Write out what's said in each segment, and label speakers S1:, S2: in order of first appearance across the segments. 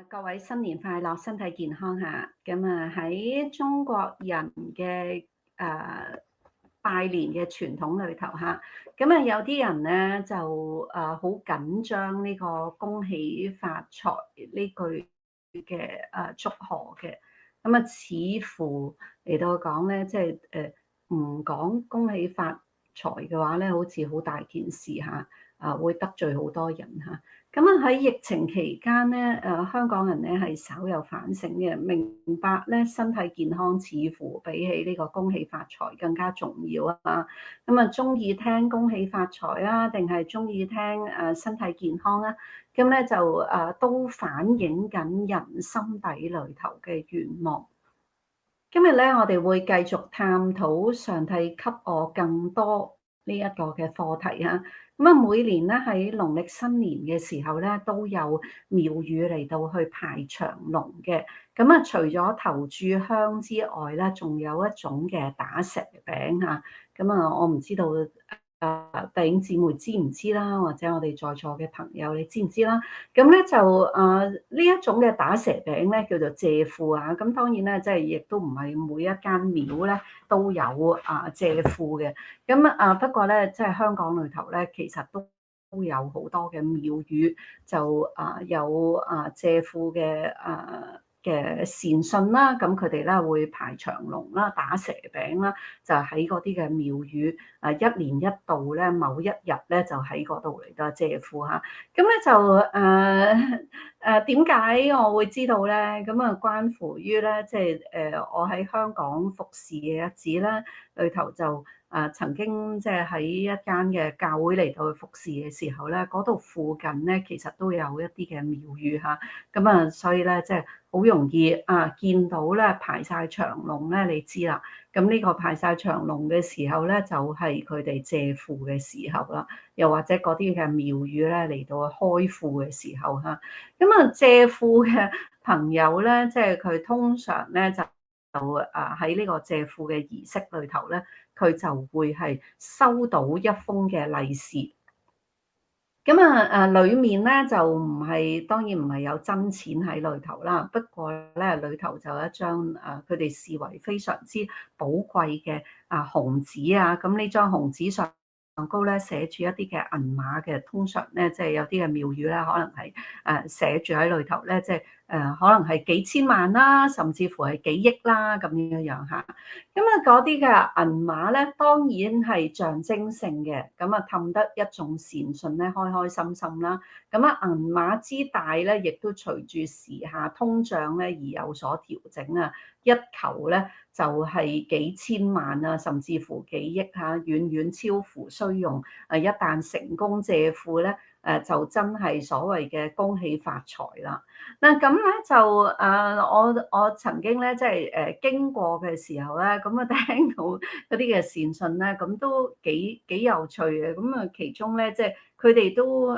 S1: 各位新年快樂，身體健康嚇。咁喺中國人嘅拜年嘅傳統裏頭嚇，有啲人咧就好緊張呢個恭喜發財呢句嘅祝賀嘅。似乎嚟到講咧，即係唔講恭喜發財嘅話咧，好似好大件事嚇，會得罪好多人嚇。喺疫情期間咧，香港人咧係稍有反省嘅，明白咧身體健康似乎比起呢個恭喜發財更加重要啊！中意聽恭喜發財啊，定係中意聽身體健康啊？就都反映緊人心底裏頭嘅願望。今日咧，我哋會繼續探討上帝給我更多呢一個嘅課題啊。每年咧喺農曆新年嘅時候咧，都有廟宇嚟到去排長龍嘅。除咗頭炷香之外咧，仲有一種嘅打蛇餅嚇。我唔知道弟兄姊妹知唔知啦，或者我哋在座嘅朋友你知唔知啦？呢一種嘅打蛇餅咧叫做借庫啊。當然咧，即係亦都唔係每一間廟咧都有借庫嘅。不過咧，即係香港裏頭咧，其實都有好多嘅廟宇就有借庫嘅善信啦，咁佢哋咧會排長龍啦、打蛇餅啦，就喺嗰啲嘅廟宇一年一度咧，某一日咧就喺嗰度嚟到借庫嚇。點解我會知道咧？關乎於咧，即係我喺香港服侍嘅日子咧，裏頭就曾經即係喺一間嘅教會嚟到去服侍嘅時候咧，嗰度附近咧其實都有一啲嘅廟宇嚇。所以咧即係好容易見到咧排晒長龍咧，你知啦。呢個排晒長龍嘅時候咧，就係佢哋借庫嘅時候啦，又或者嗰啲嘅廟宇咧嚟到開庫嘅時候嚇。借庫嘅朋友咧，即係佢通常咧就喺呢個借庫嘅儀式裏頭咧，佢就會係收到一封嘅利是。裏面咧就唔係，當然唔係有真錢喺裏頭啦。不過咧，裏頭就有一張佢哋視為非常之寶貴嘅紅紙啊。呢張紅紙上高咧寫住一啲嘅銀碼嘅，通常咧即係有啲嘅廟宇咧，可能係寫住喺裏頭咧，即係可能係幾千萬啦，甚至乎係幾億啦咁樣樣嚇。嗰啲嘅銀碼咧，當然係象徵性嘅，氹得一眾善信咧開開心心啦。銀碼之大咧，亦都隨住時下通脹咧而有所調整啊。一球咧就係幾千萬啊，甚至乎幾億嚇，遠遠超乎需用。一旦成功借庫咧，就真係所謂嘅恭喜發財啦。我曾經咧即係經過嘅時候咧，聽到嗰啲嘅善信咧，都幾有趣嘅。其中咧即係佢哋都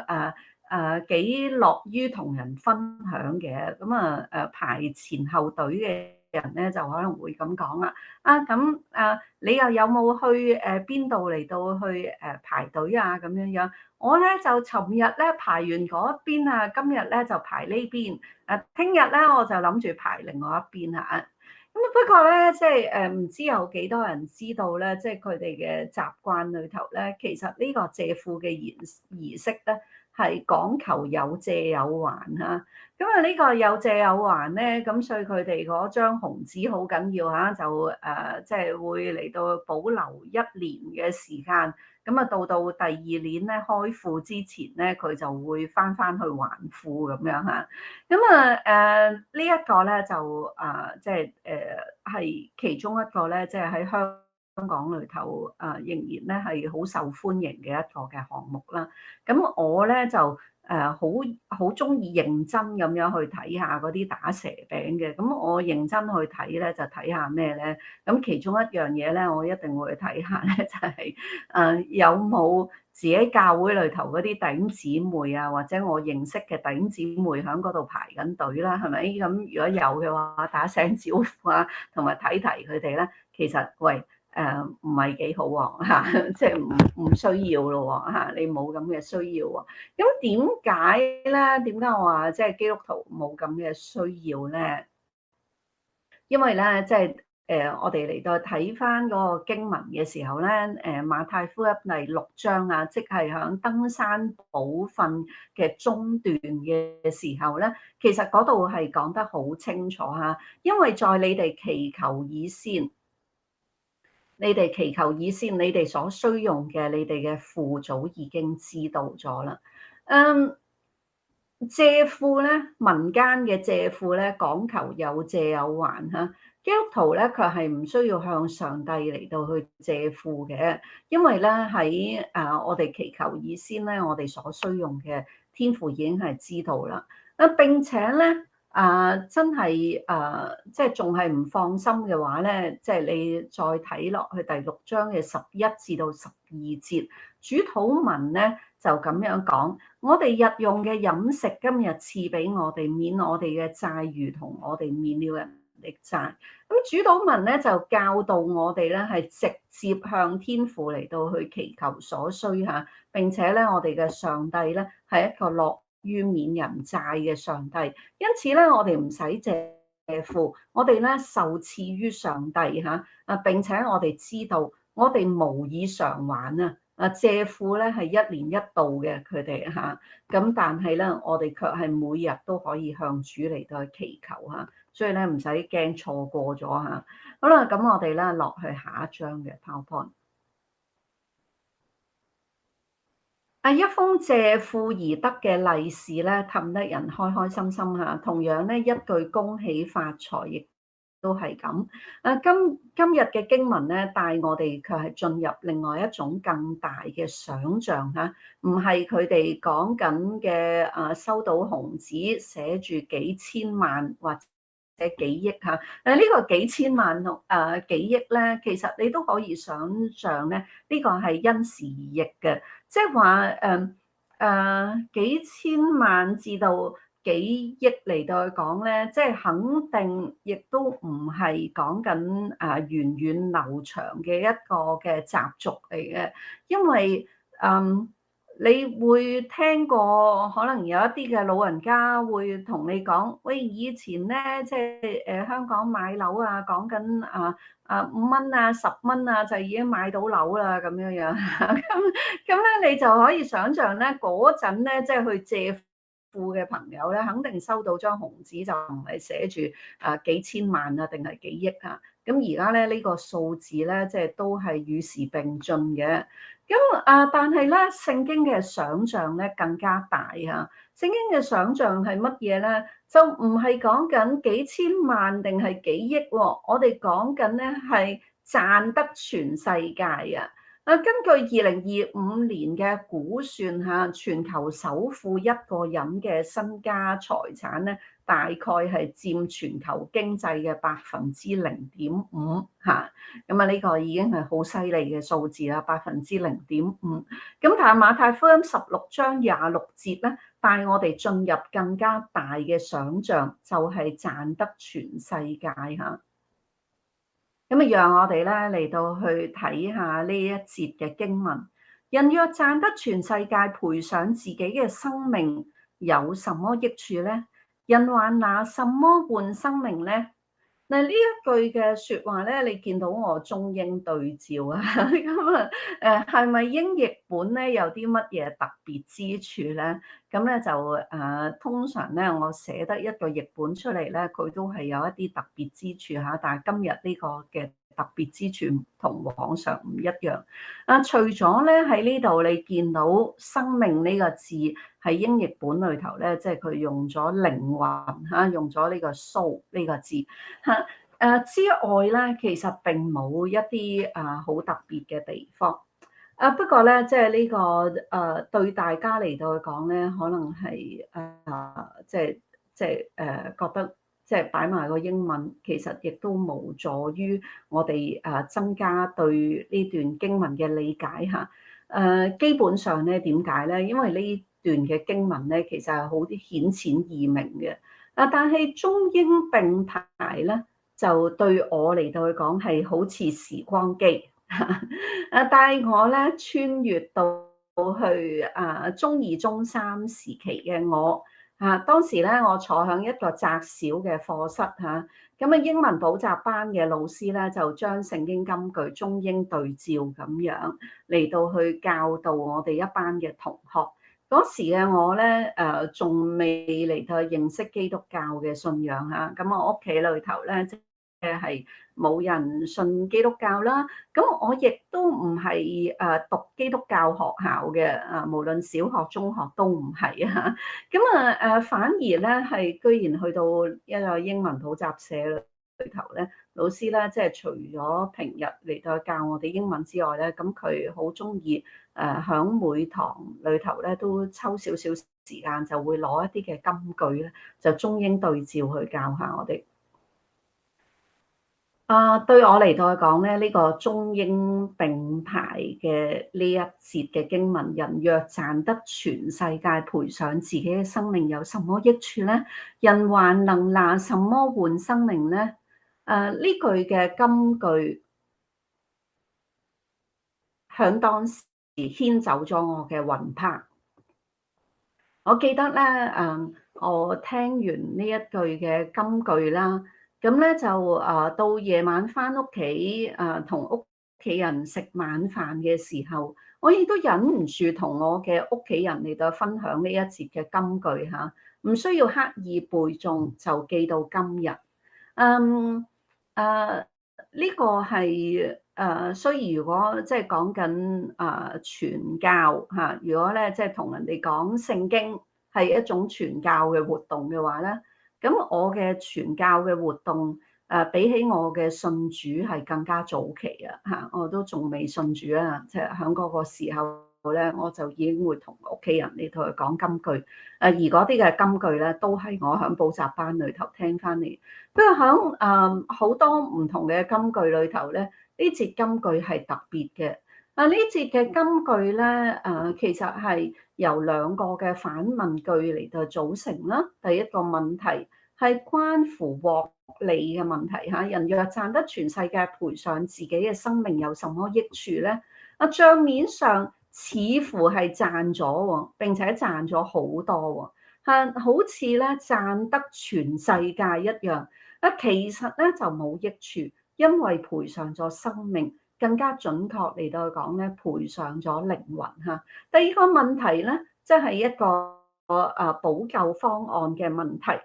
S1: 幾樂於同人分享嘅。排前後隊嘅人咧就可能會咁講啦。你又有冇去邊度嚟到去排隊啊？咁樣樣，我咧就尋日咧排完嗰邊啊，今日咧就排呢邊。聽日咧我就諗住排另外一邊嚇。不過咧，即係唔知有幾多人知道咧，即係佢哋嘅習慣裏頭咧，其實呢個借庫嘅儀式咧係講求有借有還嚇。呢個有借有還咧，所以佢哋嗰張紅紙好緊要嚇，就即係會嚟到保留一年嘅時間。到第二年咧開庫之前咧，佢就會翻去還庫咁樣嚇。呢一個咧就即係係其中一個咧，即係喺香港裏頭仍然咧係好受歡迎嘅一個嘅項目啦。我咧就好中意認真咁樣去睇下嗰啲打蛇餅嘅。我認真去睇咧，就睇下咩咧？其中一樣嘢咧，我一定會去睇下咧，就係有冇自己教會裏頭嗰啲弟兄姊妹啊，或者我認識嘅弟兄姊妹喺嗰度排緊隊啦，係咪？如果有嘅話，打聲招呼啊，同埋睇佢哋咧。其實喂，唔係幾好喎嚇，即係唔需要咯喎嚇，你冇咁嘅需要喎。咁點解咧？點解我話即係基督徒冇咁嘅需要咧？因為咧，即係我哋嚟到睇翻嗰個經文嘅時候咧，馬太福音第6章啊，即係響登山寶訓嘅中段嘅時候咧，其實嗰度係講得好清楚嚇，因為在你哋祈求以先，你哋祈求以先，你哋所需用嘅，你哋嘅父早已經知道咗啦。嗯。借庫咧，民間嘅借庫咧，講求有借有還嚇。基督徒咧，佢係唔需要向上帝嚟到去借庫嘅，因為咧喺我哋祈求以先咧，我哋所需用嘅天父已經係知道啦。並且咧真係即係仲係唔放心嘅話咧，即係你再睇落去第6章嘅11至到12節，主禱文咧就咁樣講。我哋日用嘅飲食，今日賜俾我哋，免我哋嘅債，如同我哋免了人的債。咁主禱文咧就教導我哋咧係直接向天父嚟到去祈求所需嚇，並且咧我哋嘅上帝咧係一個樂於免人債嘅上帝，因此咧我哋唔使借庫，我哋咧受賜於上帝嚇並且我哋知道我哋無以償還啊！借庫咧係一年一度嘅，佢哋嚇咁，但係咧我哋卻係每日都可以向主嚟到去祈求嚇，所以咧唔使驚錯過咗嚇。好啦，咁我哋咧落去下一章嘅 PowerPoint。一封借庫而得嘅利是咧，氹得人開開心心嚇。同樣咧，一句恭喜發財亦都係咁。今日嘅經文咧，帶我哋卻係進入另外一種更大嘅想像嚇，唔係佢哋講緊嘅收到紅紙寫住幾千萬或者幾億嚇。呢個幾千萬同幾億咧，其實你都可以想像咧，呢個係因時而異嘅。即係話幾千萬至到幾億嚟到去講咧，即係肯定亦都唔係講緊源遠流長嘅一個嘅習俗嚟嘅，因為你會聽過可能有一啲嘅老人家會同你講，喂，以前咧即係香港買樓啊，講緊5蚊10蚊就已經買到樓啦咁樣樣，咁咧你就可以想像咧嗰陣咧即係去借庫嘅朋友咧，肯定收到張紅紙就唔係寫住幾千萬定係幾億啊，咁而家咧呢個數字咧即係都係與時並進嘅。咁但係咧，聖經嘅想像咧更加大嚇。聖經嘅想像係乜嘢咧？就唔係講緊幾千萬定係幾億喎，我哋講緊咧係賺得全世界啊！根據2025年嘅估算嚇，全球首富一個人嘅身家財產咧，大概係佔全球經濟嘅0.5%嚇。咁呢個已經係好犀利嘅數字啦，0.5%。咁但係馬太福音16章26節咧，帶我哋進入更加大嘅想像，就係賺得全世界嚇。咁讓我哋咧嚟到去睇下呢一節嘅經文。人若賺得全世界，賠上自己嘅生命，有什麼益處呢？人還拿什麼換生命呢？嗱，呢一句嘅説話咧，你見到我中英對照啊，咁係咪英譯本咧有啲乜嘢特別之處咧？咁咧就通常咧我寫得一個譯本出嚟咧，佢都係有一啲特別之處嚇，但係今日呢個嘅特別之處同往常唔一樣。除咗咧喺呢度你見到生命呢個字喺英譯本裏頭咧，即係佢用咗靈魂嚇，用咗呢個 soul 呢個字嚇。之外咧，其實並冇一啲好特別嘅地方。不過咧，即係呢個對大家嚟到去講咧，可能係覺得即係擺埋個英文，其實亦都無助於我哋增加對呢段經文嘅理解嚇。基本上咧點解咧？因為呢段嘅經文咧，其實係好啲顯淺易明嘅。但係中英並排咧，就對我嚟到去講係好似時光機，帶我咧穿越到去中二、中三時期嘅我。當時咧我坐響一個窄小嘅課室嚇，咁英文補習班嘅老師咧就將聖經金句中英對照咁樣嚟到去教導我哋一班嘅同學。嗰時嘅我咧仲未嚟到認識基督教嘅信仰嚇，咁我屋企裏頭咧即係冇人信基督教啦，咁我亦都唔係讀基督教學校嘅，無論小學、中學都唔係啊，咁反而咧係居然去到一個英文補習社裏頭咧，老師咧即係除咗平日嚟到教我哋英文之外咧，咁佢好中意響每堂裏頭咧都抽少少時間，就會攞一啲嘅金句咧，就中英對照去教下我哋。對我嚟到講咧，呢個中英並排嘅呢一節嘅經文，人若賺得全世界，賠上自己嘅生命，有什麼益處呢？人還能拿什麼換生命呢？呢句嘅金句響當時牽走咗我嘅魂魄。我記得咧，我聽完呢一句嘅金句啦。咁咧就到夜晚返屋企同屋企人食晚飯嘅時候，我亦都忍唔住同我嘅屋企人嚟到分享呢一節嘅金句嚇，唔需要刻意背誦就記到今日。呢個係所以如果即係講緊傳教嚇，如果咧即係同人哋講聖經係一種傳教嘅活動嘅話咧。咁我嘅傳教嘅活動，比起我嘅信主係更加早期啊！嚇，我都仲未信主啊，即係喺嗰個時候咧，我就已經會同屋企人嚟同佢講金句。而嗰啲嘅金句咧，都係我喺補習班裏頭聽翻嚟。不過喺好多唔同嘅金句裏頭咧，呢節金句係特別嘅。呢節嘅金句咧，其實係由兩個嘅反問句嚟到組成啦。第一個問題係關乎獲利嘅問題嚇，人若賺得全世界，賠上自己嘅生命，有什麼益處咧？帳面上似乎係賺咗喎，並且賺咗好多喎，好似咧賺得全世界一樣。其實咧就冇益處，因為賠上咗生命。更加準確嚟到講咧，賠上咗靈魂嚇。第二個問題咧，即係一個補救方案嘅問題。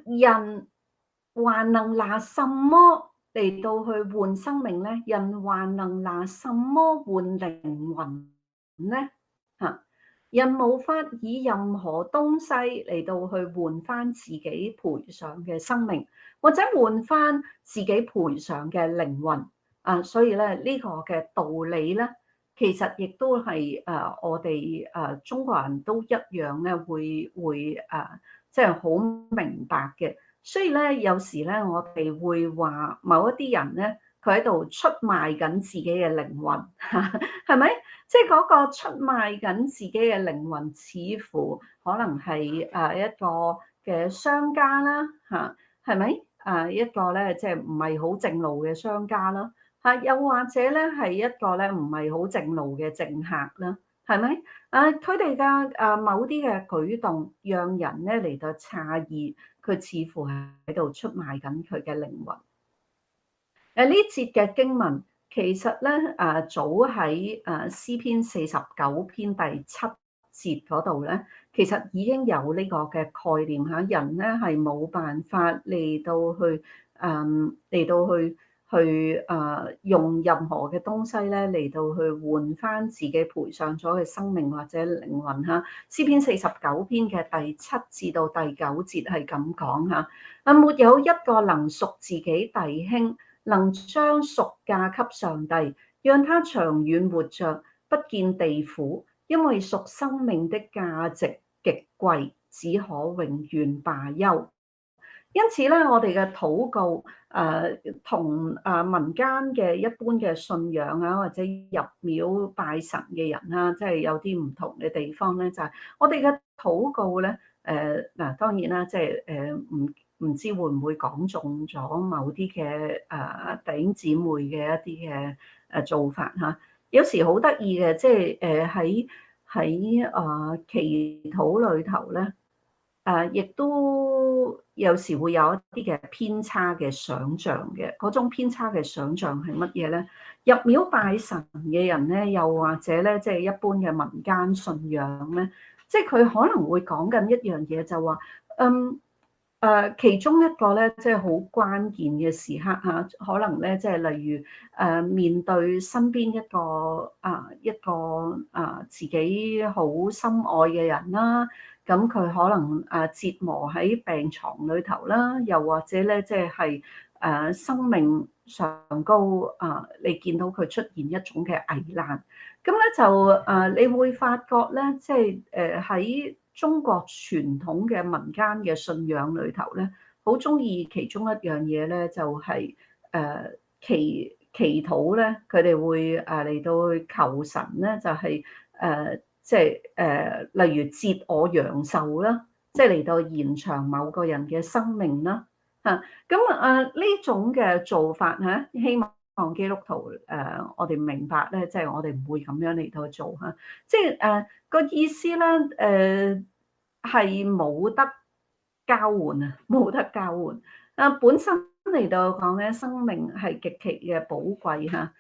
S1: 人還能拿什麼嚟到去換生命咧？人還能拿什麼換靈魂咧？嚇！人無法以任何東西嚟到去換翻自己賠上嘅生命，或者換翻自己賠上嘅靈魂。所以咧呢個嘅道理咧，其實亦都係我哋中國人都一樣咧，會即係好明白嘅。所以咧有時咧我哋會話某一啲人咧，佢喺度出賣緊自己嘅靈魂，係咪？即係嗰個出賣緊自己嘅靈魂，似乎可能係一個嘅商家啦，嚇，係咪？一個咧即係唔係好正路嘅商家啦，又或者咧係一個咧唔係好正路嘅政客啦，係咪？佢哋嘅某啲嘅舉動，讓人咧嚟到詫異，佢似乎係喺度出賣緊佢嘅靈魂。呢節嘅經文。其實咧，早喺詩篇49篇第7節嗰度咧，其實已經有呢個嘅概念嚇，人咧係冇辦法嚟到去用任何嘅東西咧嚟到去換翻自己賠上咗嘅生命或者靈魂嚇。詩篇49篇嘅第7至到第9節係咁講嚇，沒有一個能贖自己弟兄，能將贖價給上帝，讓他長遠活着，不見地苦，因為贖生命的價值極貴，只可永遠罷休。因此咧，我哋嘅禱告同民間嘅一般嘅信仰啊，或者入廟拜神嘅人啦，即係有啲唔同嘅地方咧，就係我哋嘅禱告咧，當然啦，即係唔知會唔會講中咗某啲嘅弟兄姊妹嘅一啲嘅做法嚇。有時好得意嘅，即係喺祈禱裏頭咧，亦都有時會有一啲嘅偏差嘅想像嘅。嗰種偏差嘅想像係乜嘢咧？入廟拜神嘅人咧，又或者咧，即係一般嘅民間信仰咧，即係佢可能會講緊一樣嘢，就話其中一個咧，即係好關鍵嘅時刻嚇，可能咧，即係例如面對身邊一個自己好深愛嘅人啦，咁佢可能折磨喺病床裏頭啦，又或者咧，即係生命上高你見到佢出現一種嘅危難，咁咧就你會發覺咧，即係喺中國傳統嘅民間嘅信仰裏頭咧，好中意其中一樣嘢咧，就係祈禱咧，佢哋會嚟到去求神咧，就係即係例如節我陽壽啦，即係嚟到延長某個人嘅生命啦嚇。咁呢種嘅做法嚇，希望基督徒我哋明白咧，即係我哋唔會咁樣嚟到做嚇。即係個意思咧，係冇得交換啊，冇得交換。本身嚟到講咧，生命係極其嘅寶貴嚇。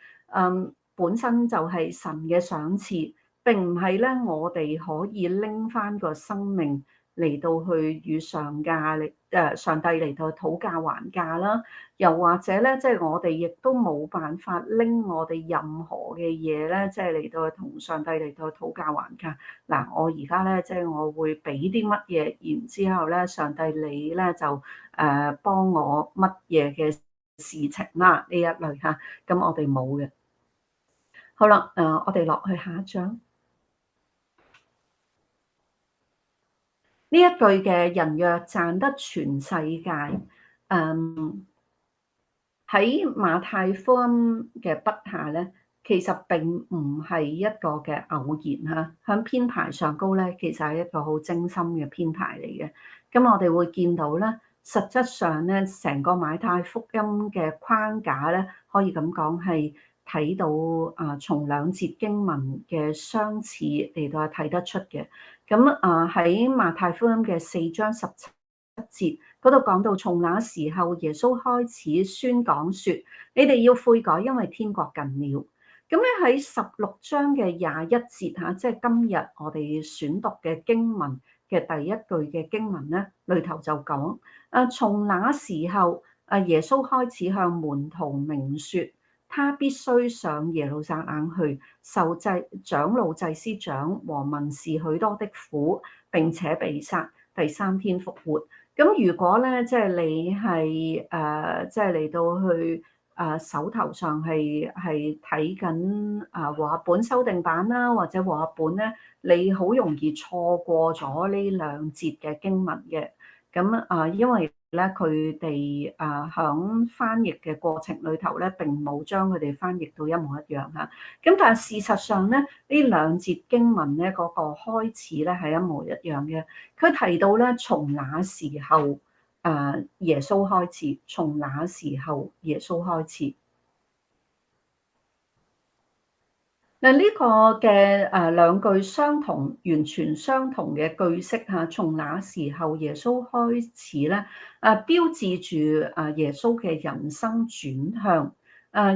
S1: 本身就係神嘅賞賜，並唔係咧我哋可以拎翻個生命嚟到去與上帝嚟到討價還價啦。又或者咧，即係我哋亦都冇辦法拎我哋任何嘅嘢咧，即係嚟到同上帝嚟到討價還價。嗱，我而家咧，即係我會俾啲乜嘢，然之後咧，上帝你咧就幫我乜嘢嘅事情啦，呢一類嚇。咁我哋冇嘅。好啦，我哋落去下一章。呢一句嘅人若賺得全世界，喺馬太福音嘅筆下咧，其實並唔係一個嘅偶然嚇，喺編排上高咧，其實係一個好精心嘅編排嚟嘅。咁我哋會見到咧，實質上咧，成個馬太福音嘅框架咧，可以咁講係睇到從兩節經文嘅相似嚟到睇得出嘅。咁喺馬太福音嘅4章17節嗰度講到，從那時候耶穌開始宣講說：你哋要悔改，因為天國近了。咁咧喺16章嘅21節嚇，即係今日我哋選讀嘅經文嘅第一句嘅經文咧，裏頭就講：從那時候耶穌開始向門徒明説，他必須上耶路撒冷去，受長老祭司長和文士許多的苦，並且被殺，第3天復活。咁如果咧，即係你係即係嚟到去手頭上係睇緊和合本修訂版啦，或者和合本咧，你好容易錯過咗呢兩節嘅經文嘅。咁因為咧佢哋響翻譯嘅過程裏頭咧，並冇將佢哋翻譯到一模一樣嚇。咁但係事實上咧，呢兩節經文咧嗰個開始咧係一模一樣嘅。佢提到咧，從那時候耶穌開始，從那時候耶穌開始。嗱，呢個嘅兩句相同、完全相同嘅句式嚇，從那時候耶穌開始咧，標誌住耶穌嘅人生轉向。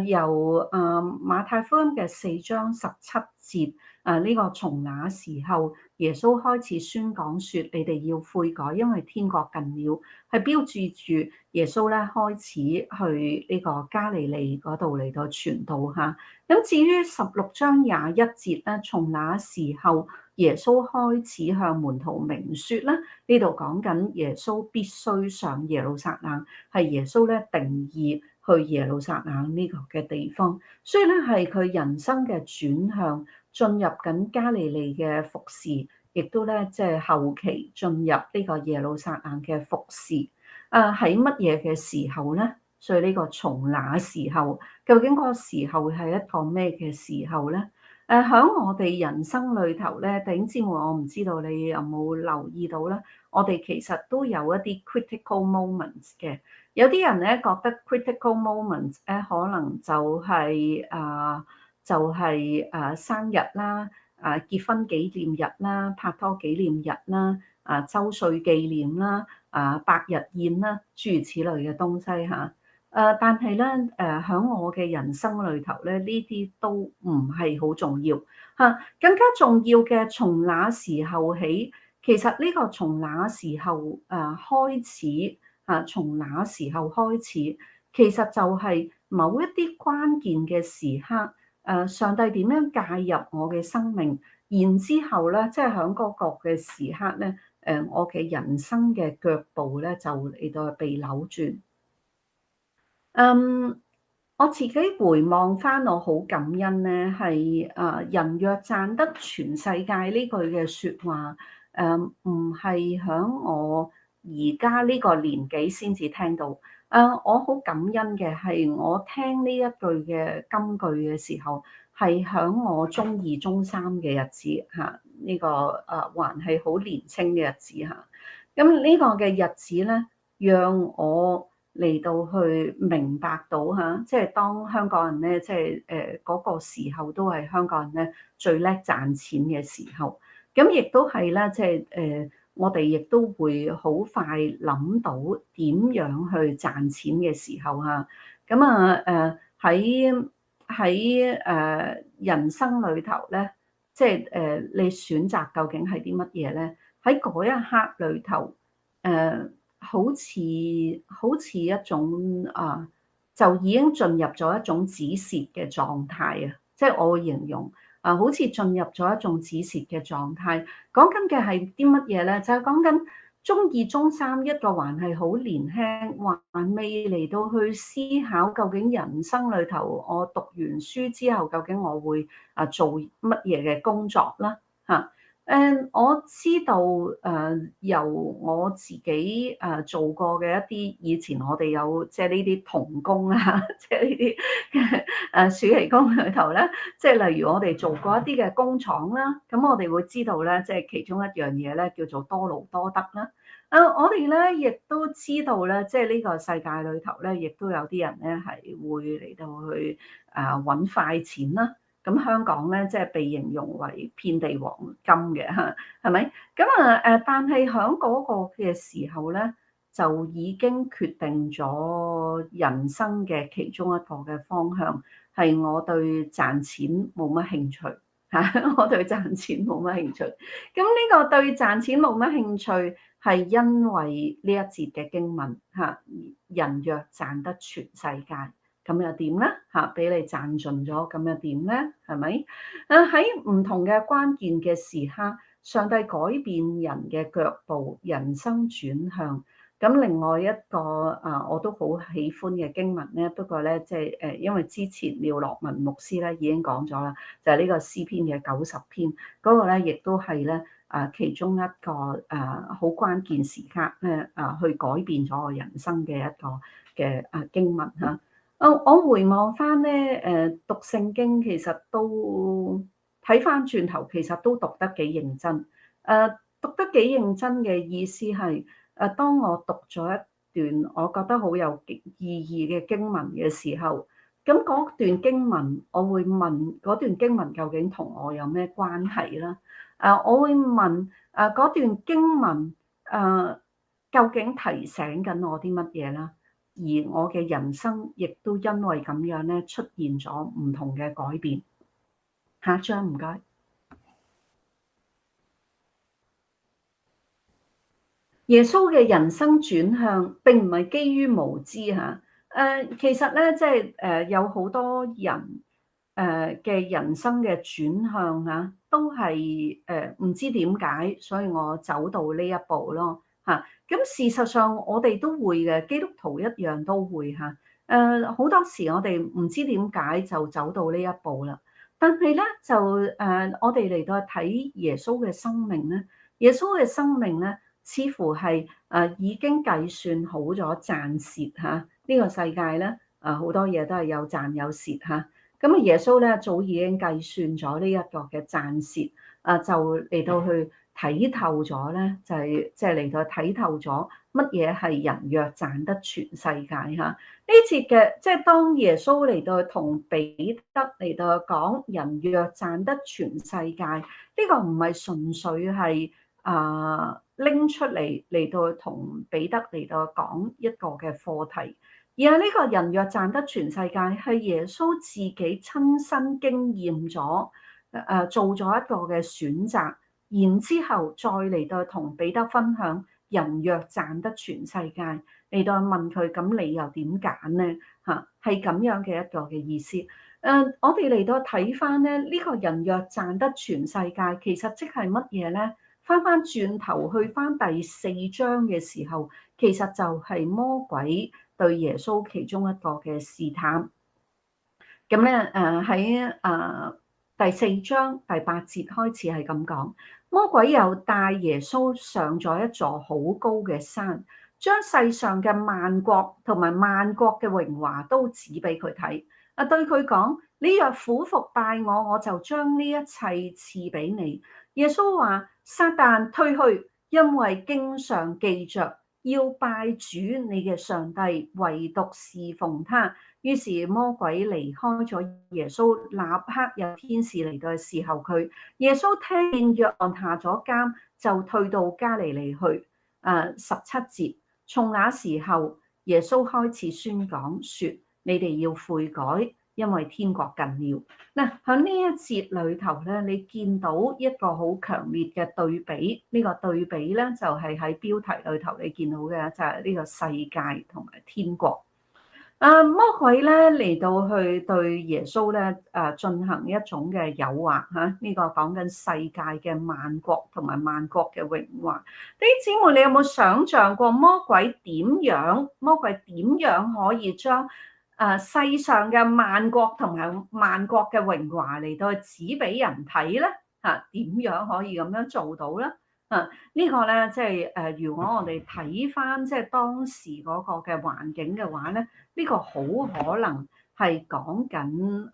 S1: 由馬太福音嘅4章17節，呢個從那時候耶穌開始宣講說，你哋要悔改，因為天國近了，係標誌住耶穌咧開始去呢個加利利嗰度嚟到傳道嚇。咁至於16章21節咧，從那時候耶穌開始向門徒明説咧，呢度講緊耶穌必須上耶路撒冷，係耶穌咧定義去耶路撒冷呢個嘅地方，所以咧係佢人生嘅轉向，進入緊加利利嘅服侍，亦都咧即係後期進入呢個耶路撒冷嘅服侍。喺乜嘢嘅時候咧？所以呢個從那時候，究竟嗰個時候係一個咩嘅時候咧？喺我哋人生裏頭咧，弟兄姊妹，我唔知道你有冇留意到咧，我哋其實都有一啲 critical moments 嘅。有啲人咧覺得 critical moments 咧，可能就係生日啦、結婚紀念日啦、拍拖紀念日啦、周歲紀念啦、百日宴啦，諸如此類嘅東西嚇。但係咧，喺我嘅人生裏頭咧，呢啲都唔係好重要嚇。更加重要嘅，從那時候起，其實呢個從那時候開始嚇，從那時候開始，其實就係某一啲關鍵嘅時刻，上帝點樣介入我嘅生命，然之後咧，即係喺嗰個嘅時刻咧，我嘅人生嘅腳步咧就嚟到被扭轉。嗯，我自己回望返，我好感恩咧，係人若賺得全世界呢句嘅説話，唔係響我而家呢個年紀先至聽到。我好感恩嘅係我聽呢一句嘅金句嘅時候，係響我中二、中三嘅日子嚇，呢個還係好年輕嘅日子嚇。咁呢個嘅日子咧，讓我嚟到去明白到嚇，即係當香港人咧，即係嗰個時候都係香港人咧最叻賺錢嘅時候。咁亦都係啦，即係我哋亦都會好快諗到點樣去賺錢嘅時候嚇。咁喺人生裏頭咧，即係你選擇究竟係啲乜嘢咧？喺嗰一刻裏頭，誒。好似一種就已經進入咗一種止蝕嘅狀態啊！即係我會形容好似進入咗一種止蝕嘅狀態。講緊嘅係啲乜嘢咧？就係講緊中二、中三一個還係好年輕，還未嚟到去思考究竟人生裏頭，我讀完書之後究竟我會做乜嘢嘅工作啦嚇。我知道由我自己做過嘅一啲，以前我哋有即係呢啲童工啊，即係呢啲暑期工裏頭咧，即係例如我哋做過一啲嘅工廠啦，咁我哋會知道咧，即係其中一樣嘢咧叫做多勞多得啦。我哋咧亦都知道咧，即係呢個世界裏頭咧，亦都有啲人咧係會嚟到去揾快錢啦。咁香港咧，即係被形容為遍地黃金嘅嚇，係咪？咁但係喺嗰個嘅時候咧，就已經決定咗人生嘅其中一個嘅方向，係我對賺錢冇乜興趣嚇，我對賺錢冇乜興趣。咁呢個對賺錢冇乜興趣，係因為呢一節嘅經文嚇，人若賺得全世界，咁又點咧？嚇，俾你賺盡咗，咁又點咧？係咪？喺唔同嘅關鍵嘅時刻，上帝改變人嘅腳步，人生轉向。咁另外一個我都好喜歡嘅經文咧，不過咧即係因為之前廖樂文牧師咧已經講咗啦，就係呢個詩篇嘅90篇嗰個咧，亦都係咧其中一個好關鍵時刻咧去改變咗我人生嘅一個嘅經文嚇。我回望翻咧，讀聖經其實都睇翻轉頭，其實都讀得幾認真。讀得幾認真嘅意思係，當我讀咗一段我覺得好有意義嘅經文嘅時候，咁嗰段經文，我會問嗰段經文究竟同我有咩關係啦？我會問嗰段經文究竟提醒緊我啲乜嘢啦？而我嘅人生亦都因為咁樣咧出現咗唔同嘅改變。下一張唔該。耶穌嘅人生轉向並唔係基於無知嚇。其實咧即係有好多人嘅人生嘅轉向嚇，都係唔知點解，所以我走到呢一步咯嚇。咁事實上我哋都會嘅，基督徒一樣都會嚇。好多時我哋唔知點解就走到呢一步啦，但係咧就我哋嚟到睇耶穌嘅生命咧，耶穌嘅生命咧。似乎係已經計算好咗賺蝕嚇，呢個世界咧好多嘢都係有賺有蝕嚇。咁啊，耶穌咧早已經計算咗呢一個嘅賺蝕，就嚟到去睇透咗咧，就係即係嚟到睇透咗乜嘢係人若賺得全世界嚇。呢節嘅即係當耶穌嚟到同彼得嚟到講人若賺得全世界，呢個唔係純粹係拎出嚟到同彼得嚟到講一個嘅課題。而係呢個人若賺得全世界，係耶穌自己親身經驗咗，做咗一個嘅選擇，然之後再嚟到同彼得分享人若賺得全世界，嚟到問佢咁你又點揀呢？嚇，係咁樣嘅一個嘅意思。我哋嚟到睇翻咧，呢個人若賺得全世界，其實即係乜嘢咧？翻轉頭去翻第4章嘅時候，其實就係魔鬼對耶穌其中一個嘅試探。咁咧喺第4章第8節開始係咁講，魔鬼又帶耶穌上咗一座好高嘅山，將世上嘅萬國同埋萬國嘅榮華都指俾佢睇。對佢講：你若俯伏拜我，我就將呢一切賜俾你。耶穌話：撒旦退去，因為經上記着要拜主你嘅上帝，唯獨侍奉他。於是魔鬼離開咗耶穌，立刻有天使嚟到侍候佢。耶穌聽見約翰下咗監，就退到加利利去。17節，從那時候耶穌開始宣講說：你哋要悔改，因為天國近了。嗱，喺呢一節裏頭咧，你見到一個好強烈嘅對比。呢個對比咧就係喺標題裏頭你見到嘅，就係呢個世界同埋天國。魔鬼咧嚟到去對耶穌咧進行一種嘅誘惑嚇，呢個講緊世界嘅萬國同埋萬國嘅榮華。弟兄姊妹，你有冇想像過魔鬼點樣可以將世上嘅萬國同埋萬國嘅榮華嚟到指俾人睇咧？點樣可以咁樣做到咧？呢個咧即係如果我哋睇返即係當時嗰個嘅環境嘅話咧，呢個好可能係講緊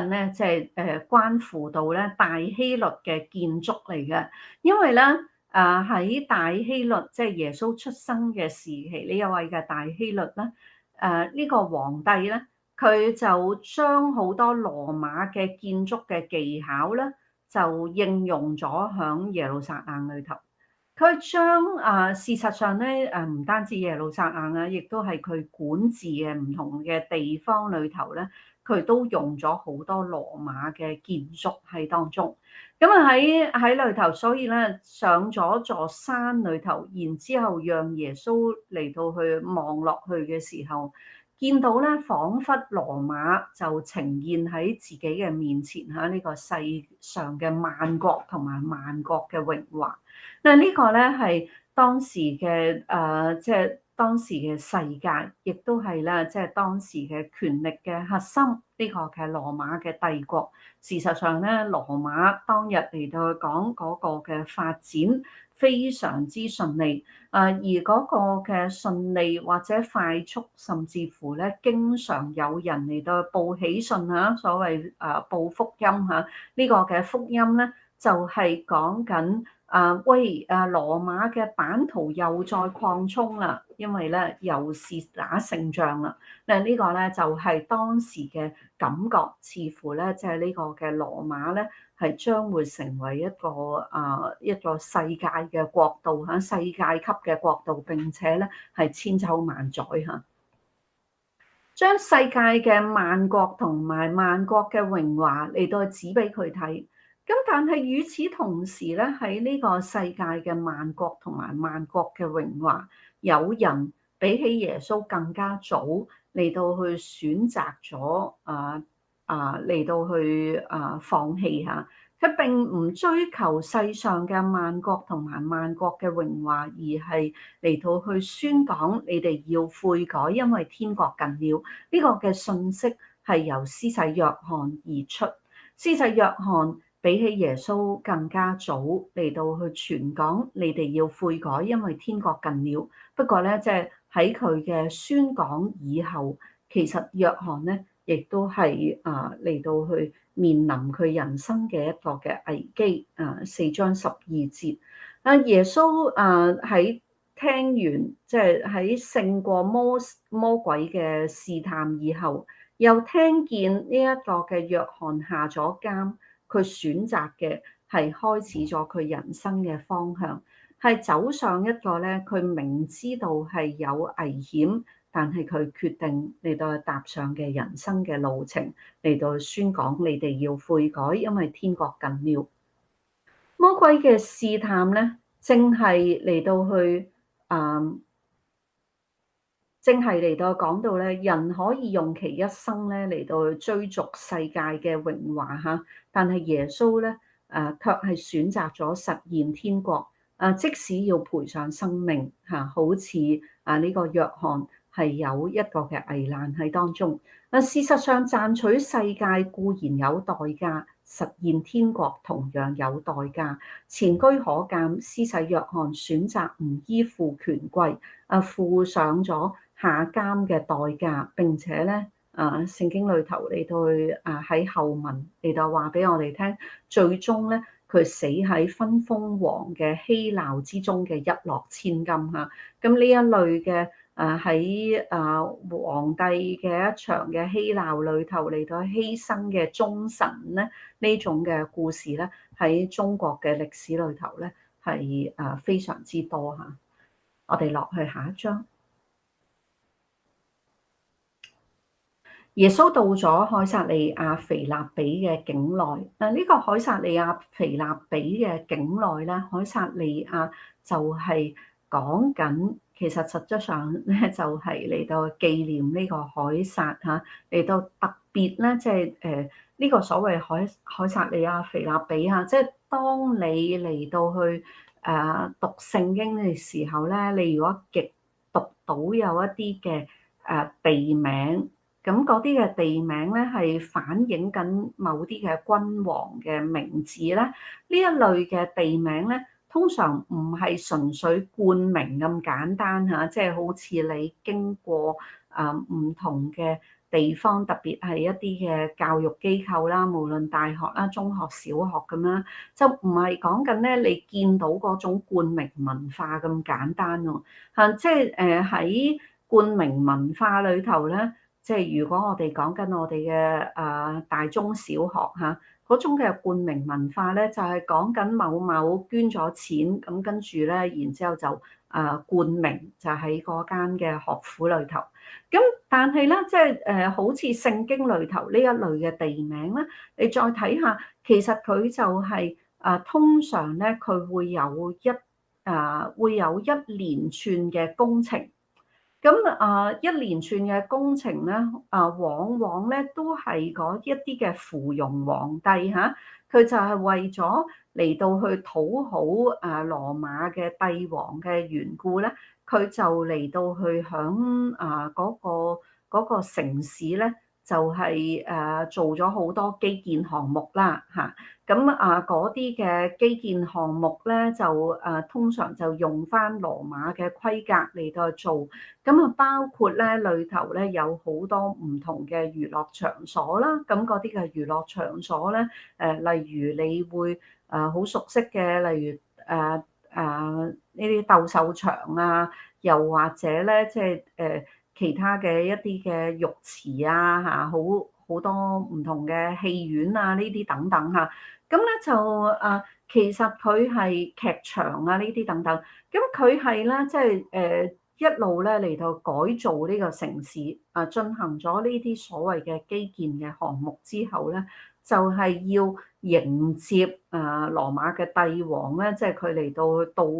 S1: 咧，即係關乎到咧大希律嘅建築嚟嘅。因為咧喺大希律即係耶穌出生嘅時期，呢一位嘅大希律咧，呢個皇帝咧，佢就將好多羅馬嘅建築嘅技巧咧，就應用咗響耶路撒冷裏頭。佢將事實上咧唔單止耶路撒冷啊，亦都係佢管治嘅唔同嘅地方裏頭咧，佢都用咗好多羅馬嘅建築喺當中。咁喺裏頭，所以咧上咗座山裏頭，然之後讓耶穌嚟到去望落去嘅時候，見到咧，彷彿羅馬就呈現喺自己嘅面前嚇，呢個世上嘅萬國同埋萬國嘅榮華。嗱，呢個咧係當時嘅即係當時嘅世界，亦都係咧即係當時嘅權力嘅核心。呢個嘅羅馬嘅帝國，事實上咧，羅馬當日嚟到講嗰個嘅發展非常之順利。而嗰個嘅順利或者快速，甚至乎咧，經常有人嚟到報喜訊嚇，所謂報福音嚇。呢個嘅福音咧，就係講緊羅馬嘅版圖又再擴充啦，因為咧又是打勝仗啦。呢個咧就係當時嘅感覺，似乎咧即係呢個嘅羅馬咧係將會成為一個世界嘅國度嚇，世界級嘅國度，並且咧係千秋萬載嚇，將世界嘅萬國同埋萬國嘅榮華嚟到指俾佢睇。咁但係與此同時咧，喺呢個世界嘅萬國同埋萬國嘅榮華，有人比起耶穌更加早嚟到去選擇咗嚟到去放棄下。佢並唔追求世上嘅萬國同埋萬國嘅榮華，而係嚟到去宣講你哋要悔改，因為天國近了。呢個嘅信息係由施洗約翰而出。施洗約翰比起耶穌更加早嚟到去傳講，你哋要悔改，因為天國近了。不過咧，即係喺佢嘅宣講以後，其實約翰咧亦都係嚟到去面臨佢人生嘅一個嘅危機。4章12節，耶穌喺聽完即係喺勝過魔鬼嘅試探以後，又聽見呢一個嘅約翰下咗監，佢選擇嘅係開始咗佢人生嘅方向，係走上一個咧佢明知道係有危險，但係佢決定嚟到去踏上嘅人生嘅路程，嚟到去宣講你哋要悔改，因為天國近了。魔鬼嘅試探咧，正係嚟到去正係嚟到講到咧，人可以用其一生咧嚟到去追逐世界嘅榮華嚇，但係耶穌咧卻係選擇咗實現天國。即使要賠上生命嚇，好似呢個約翰係有一個嘅危難喺當中。事實上賺取世界固然有代價，實現天國同樣有代價。前車可鑑，施洗約翰選擇唔依附權貴，付上咗下監嘅代價。並且咧，聖經裏頭嚟到去喺後文嚟到話俾我哋聽，最終咧佢死喺分封王嘅嬉鬧之中嘅一諾千金嚇。咁呢一類嘅喺皇帝嘅一場嘅嬉鬧裏頭嚟到犧牲嘅忠臣咧，呢種嘅故事咧喺中國嘅歷史裏頭咧係非常之多嚇。我哋落去下一章。耶穌到咗凱撒利亞腓立比嘅境內。呢個凱撒利亞腓立比嘅境內咧，凱撒利亞就係講緊，其實實質上咧就係嚟到紀念呢個凱撒嚇，嚟到特別咧，即係呢個所謂凱撒利亞腓立比嚇，即係當你嚟到去讀聖經嘅時候咧，你如果極讀到有一啲嘅地名。咁嗰啲嘅地名咧，係反映緊某啲嘅君王嘅名字咧。呢一類嘅地名咧，通常唔係純粹冠名咁簡單嚇，即係好似你經過唔同嘅地方，特別係一啲嘅教育機構啦，無論大學啦、中學、小學咁樣，就唔係講緊咧你見到嗰種冠名文化咁簡單喎嚇。即係喺冠名文化裏頭咧。即係如果我哋講緊我哋嘅大中小學嚇嗰種嘅冠名文化咧，就係講緊某某捐咗錢，咁跟住咧，然之後就冠名就喺嗰間嘅學府裏頭。咁但係咧，即係好似聖經裏頭呢一類嘅地名咧，你再睇下，其實佢就係通常咧佢會有一連串嘅工程。咁一連串嘅工程咧，往往咧都係嗰一啲嘅附庸皇帝嚇，佢就係為咗嚟到去討好羅馬嘅帝王嘅緣故咧，佢就嚟到去響嗰個城市咧，就係做咗好多基建項目啦嚇。咁嗰啲嘅基建項目咧，就通常就用翻羅馬嘅規格嚟到做。咁包括咧裏頭咧有好多唔同嘅娛樂場所啦。咁嗰啲嘅娛樂場所咧，例如你會好熟悉嘅，例如呢啲鬥獸場啊，又或者咧即係其他嘅一啲嘅浴池啊嚇，好多唔同嘅戲院啊呢啲等等嚇。咁咧就其實佢係劇場啊呢啲等等。咁佢係咧即係一路咧嚟到改造呢個城市，進行咗呢啲所謂嘅基建嘅項目之後咧，就係要迎接羅馬嘅帝王咧，即係佢嚟到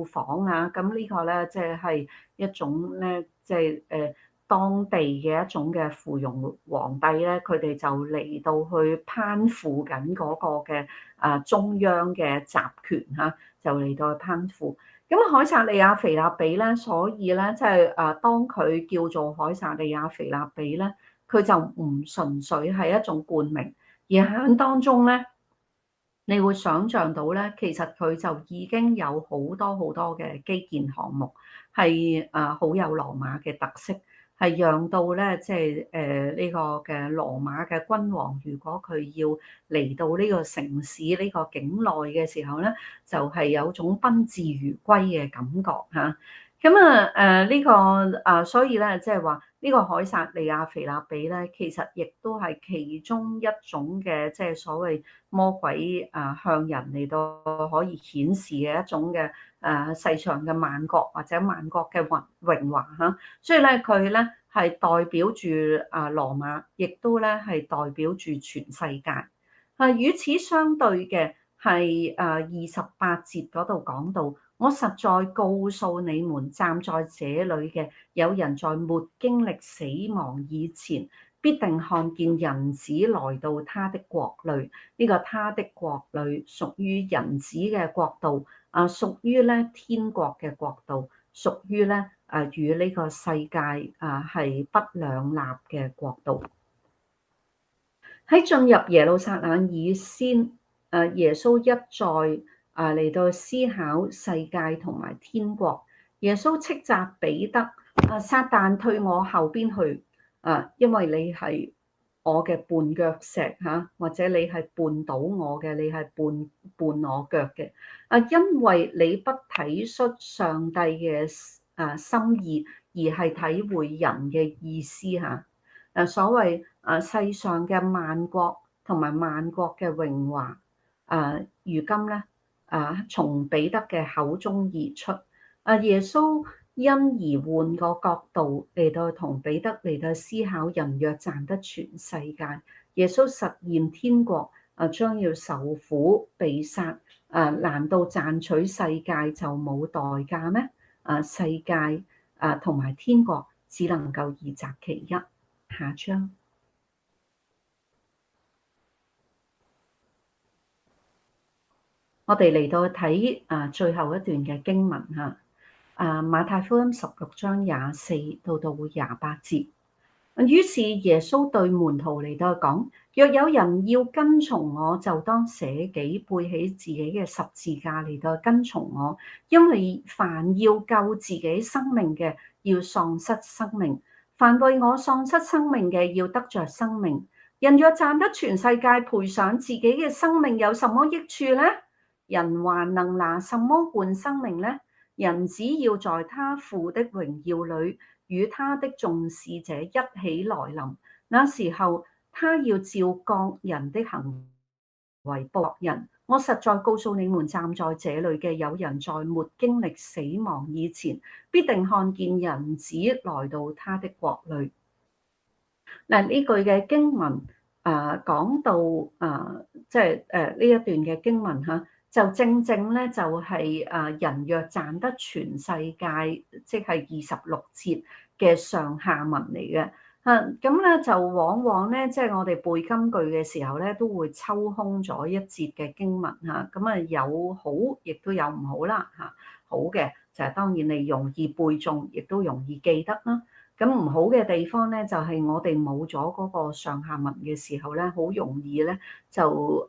S1: 訪啊。咁呢個咧即係一種咧，即係當地嘅一種嘅附庸皇帝咧，佢哋就嚟到去攀附緊嗰個嘅中央嘅集權嚇，就嚟到去攀附。咁凱撒利亞腓立比咧，所以咧即係當佢叫做凱撒利亞腓立比咧，佢就唔純粹係一種冠名，而喺當中咧，你會想像到咧，其實佢就已經有好多好多嘅基建項目係好有羅馬嘅特色。係讓到咧即係呢個嘅羅馬嘅君王，如果佢要嚟到呢個城市呢個境內嘅時候咧，就係有種賓至如歸嘅感覺嚇。咁呢個所以咧即係話呢個凱撒利亞腓立比咧，其實亦都係其中一種嘅即係所謂魔鬼向人嚟到可以顯示嘅一種嘅世上嘅萬國或者萬國嘅榮華嚇。所以咧佢咧係代表住羅馬，亦都咧係代表住全世界。與此相對嘅係28節嗰度講到。我實在告訴你們，站在這裡嘅有人在沒經歷死亡以前，必定看見人子來到他的國裡。呢個他的國裡屬於人子嘅國度，屬於咧天國嘅國度，屬於咧與呢個世界係不兩立嘅國度。喺進入耶路撒冷以先，耶穌一再嚟到思考世界同埋天國。耶穌斥責彼得：撒旦退我後邊去，因為你係我嘅絆腳石嚇，或者你係絆倒我嘅，你係絆我腳嘅。因為你不體恤上帝嘅心意，而係體會人嘅意思嚇。所謂世上嘅萬國同埋萬國嘅榮華，如今咧從彼得嘅口中而出。耶穌因而換個角度嚟到同彼得嚟到思考，人若賺得全世界，耶穌實現天國將要受苦被殺，難道賺取世界就冇代價咩？世界同埋天國只能夠二擇其一。下章，我哋嚟到睇最後一段嘅經文嚇。馬太福音16章24到28節。於是耶穌對門徒嚟到講：若有人要跟從我，就當捨己，背起自己嘅十字架嚟到跟從我。因為凡要救自己生命嘅，要喪失生命；凡為我喪失生命嘅，要得着生命。人若賺得全世界，賠上自己嘅生命，有什麼益處呢？人還能拿什麼換生命呢？人只要在他父的榮耀裡，與他的眾使者一起來臨，那時候他要照各人的行為報人。我實在告訴你們，站在這裡嘅有人在沒經歷死亡以前，必定看見人子來到他的國裡。嗱，呢句嘅經文講到即係呢一段嘅經文嚇。就正正咧，就係人若賺得全世界，即係26節嘅上下文嚟嘅。咁咧就往往咧，即係我哋背金句嘅時候咧，都會抽空咗一節嘅經文嚇。咁有好，亦都有唔好啦嚇。好嘅就係當然你容易背誦，亦都容易記得啦。咁唔好嘅地方咧，就係我哋冇咗嗰個上下文嘅時候咧，好容易咧就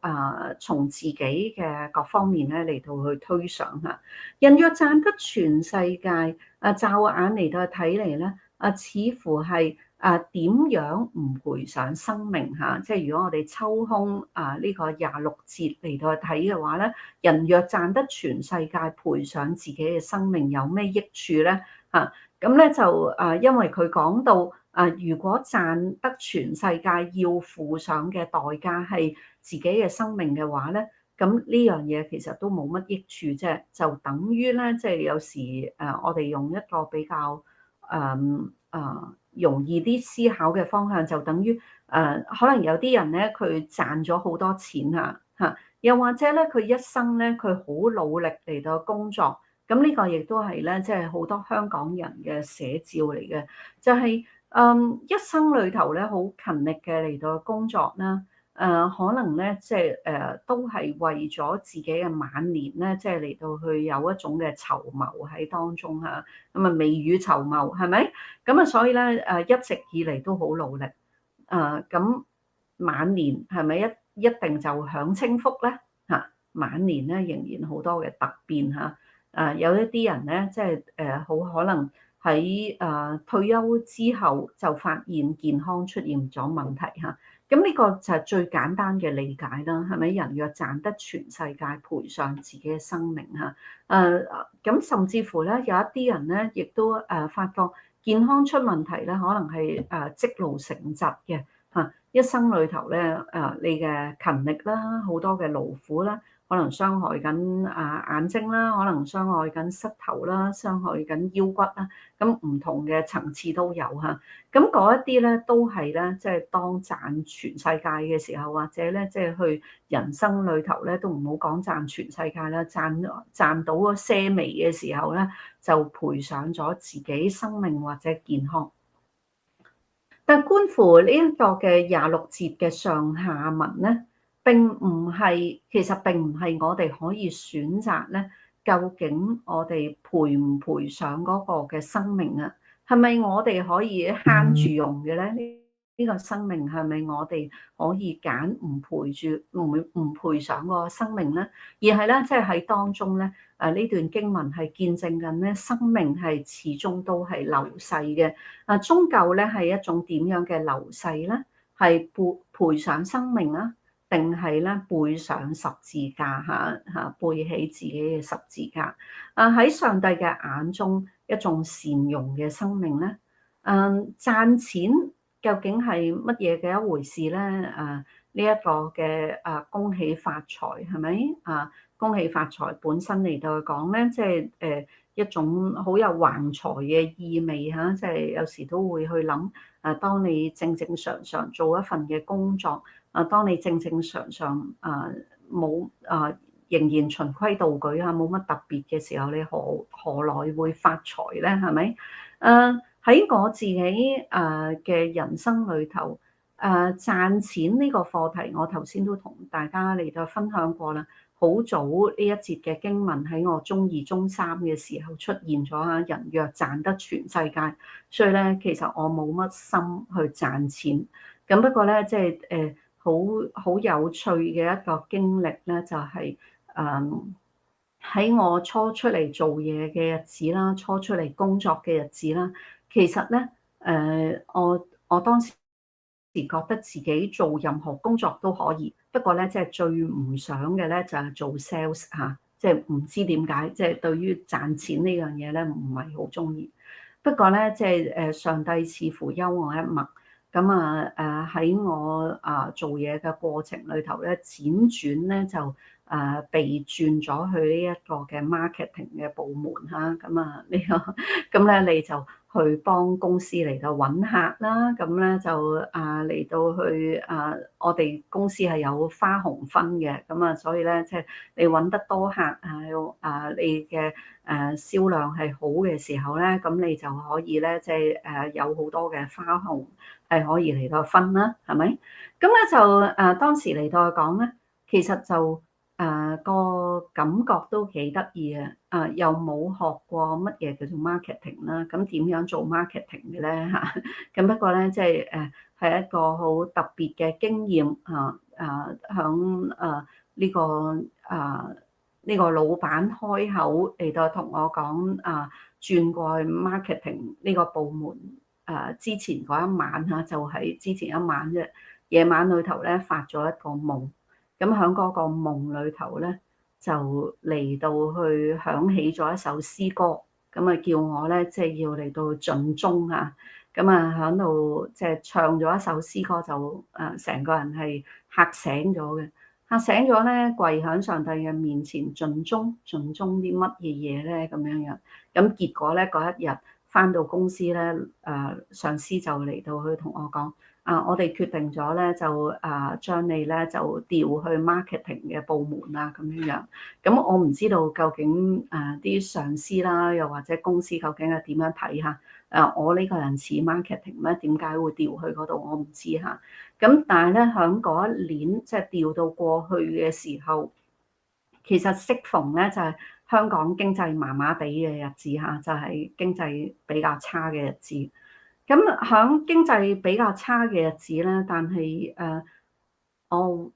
S1: 從自己嘅各方面咧嚟到去推想嚇。人若賺得全世界，驟眼嚟到睇嚟咧，似乎係點樣唔賠上生命嚇？即係如果我哋抽空呢個26節嚟到去睇嘅話咧，人若賺得全世界，賠上自己嘅生命，有咩益處咧嚇？咁咧就因為佢講到如果賺得全世界要付上嘅代價係自己嘅生命嘅話咧，咁呢樣嘢其實都冇乜益處啫，就等於咧即係有時我哋用一個比較容易啲思考嘅方向，就等於可能有啲人咧佢賺咗好多錢嚇，又或者咧佢一生咧佢好努力嚟到工作。咁呢個亦都係咧，即係好多香港人嘅寫照嚟嘅，就係一生裏頭咧好勤力嘅嚟到工作啦，可能咧即係都係為咗自己嘅晚年咧，即係嚟到去有一種嘅籌謀喺當中嚇，咁未雨綢繆係咪？咁所以咧一直以嚟都好努力，咁晚年係咪一定就享清福咧嚇？晚年咧仍然好多嘅突變嚇。有一啲人咧，即係好可能喺退休之後就發現健康出現咗問題嚇。咁呢個就係最簡單嘅理解啦，係咪？人若賺得全世界，賠上自己嘅生命嚇。咁甚至乎咧，有一啲人咧，亦都發覺健康出問題咧，可能係積勞成疾嘅嚇。一生裏頭咧，你嘅勤力啦，好多嘅勞苦啦，可能傷害緊眼睛啦，可能傷害緊膝頭啦，傷害緊腰骨啦。咁唔同嘅層次都有嚇。咁嗰一啲咧，都係咧，即係當賺全世界嘅時候，或者咧，即係去人生裏頭咧，都唔好講賺全世界啦，賺到嗰些微嘅時候咧，就賠上咗自己生命或者健康。但觀乎呢一個嘅26節嘅上下文咧，其實並唔係我哋可以選擇咧，究竟我哋賠唔賠上嗰個嘅生命啊？係咪我哋可以慳住用嘅咧？呢個生命係咪我哋可以揀唔賠上個生命咧？而係咧，即係喺當中咧，呢段經文係見證緊咧，生命係始終都係流逝嘅。終究咧係一種點樣嘅流逝咧？係賠上生命啊，定係咧背上十字架背起自己嘅十字架？喺上帝嘅眼中，一種善用嘅生命咧，賺錢究竟係乜嘢嘅一回事咧？呢一個嘅恭喜發財係咪啊？恭喜發財本身嚟到講咧，即係一種好有橫財嘅意味嚇，即係有時都會去諗當你正正常常做一份嘅工作，當你正正常常冇仍然循規蹈矩冇乜特別嘅時候，你何來會發財咧？係咪？喺我自己嘅人生裏頭，賺錢呢個課題，我頭先都同大家嚟到分享過啦。好早呢一節嘅經文喺我中二、中三嘅時候出現咗嚇，人若賺得全世界，所以咧其實我冇乜心去賺錢。咁不過咧，即係好有趣嘅一個經歷咧，就係喺我初出嚟做嘢嘅日子啦，初出嚟工作嘅日子啦，其實咧我當時覺得自己做任何工作都可以，不過咧即係最唔想嘅咧就係做 sales 嚇，即係唔知點解，即係對於賺錢呢樣嘢咧唔係好中意。不過咧即係上帝似乎幽我一默，咁喺我做嘢嘅過程裏頭咧，輾轉咧就被轉咗去呢一個嘅 marketing 嘅部門嚇，呢個咁咧你就去幫公司嚟到揾客啦，咁咧就嚟到去我哋公司係有花紅分嘅，所以咧即係你揾得多客你嘅銷量係好嘅時候咧，咁你就可以咧即係有好多嘅花紅係可以嚟到分啦，係咪？咁咧就當時嚟到講咧，其實就個感覺都幾得意嘅，又冇學過乜嘢叫做 marketing 啦，咁點樣做 marketing 嘅咧嚇？咁不過咧，即係係一個好特別嘅經驗響呢個呢個老闆開口嚟到同我講轉過去 marketing 呢個部門之前嗰一晚嚇，就係之前一晚啫，夜晚裏頭咧發咗一個夢。咁喺嗰個夢裏頭咧，就嚟到去響起咗一首詩歌，咁叫我咧即係要嚟到盡忠啊！喺度即係唱咗一首詩歌，就成個人係嚇醒咗嘅，嚇醒咗咧跪喺上帝嘅面前盡忠啲乜嘢嘢咧咁樣樣。咁結果咧嗰一日返到公司咧，上司就嚟到去同我講。我哋決定咗咧，就將你咧就調去 marketing 嘅部門啦，咁樣樣。咁我唔知道究竟啲上司啦，又或者公司究竟係點樣睇下？我呢個人似 marketing 咩？點解會調去嗰度？我唔知嚇。咁但係咧，喺嗰一年即係調到過去嘅時候，其實適逢咧就係香港經濟麻麻地嘅日子嚇，就係經濟比較差嘅日子。咁喺經濟比較差嘅日子咧，但係我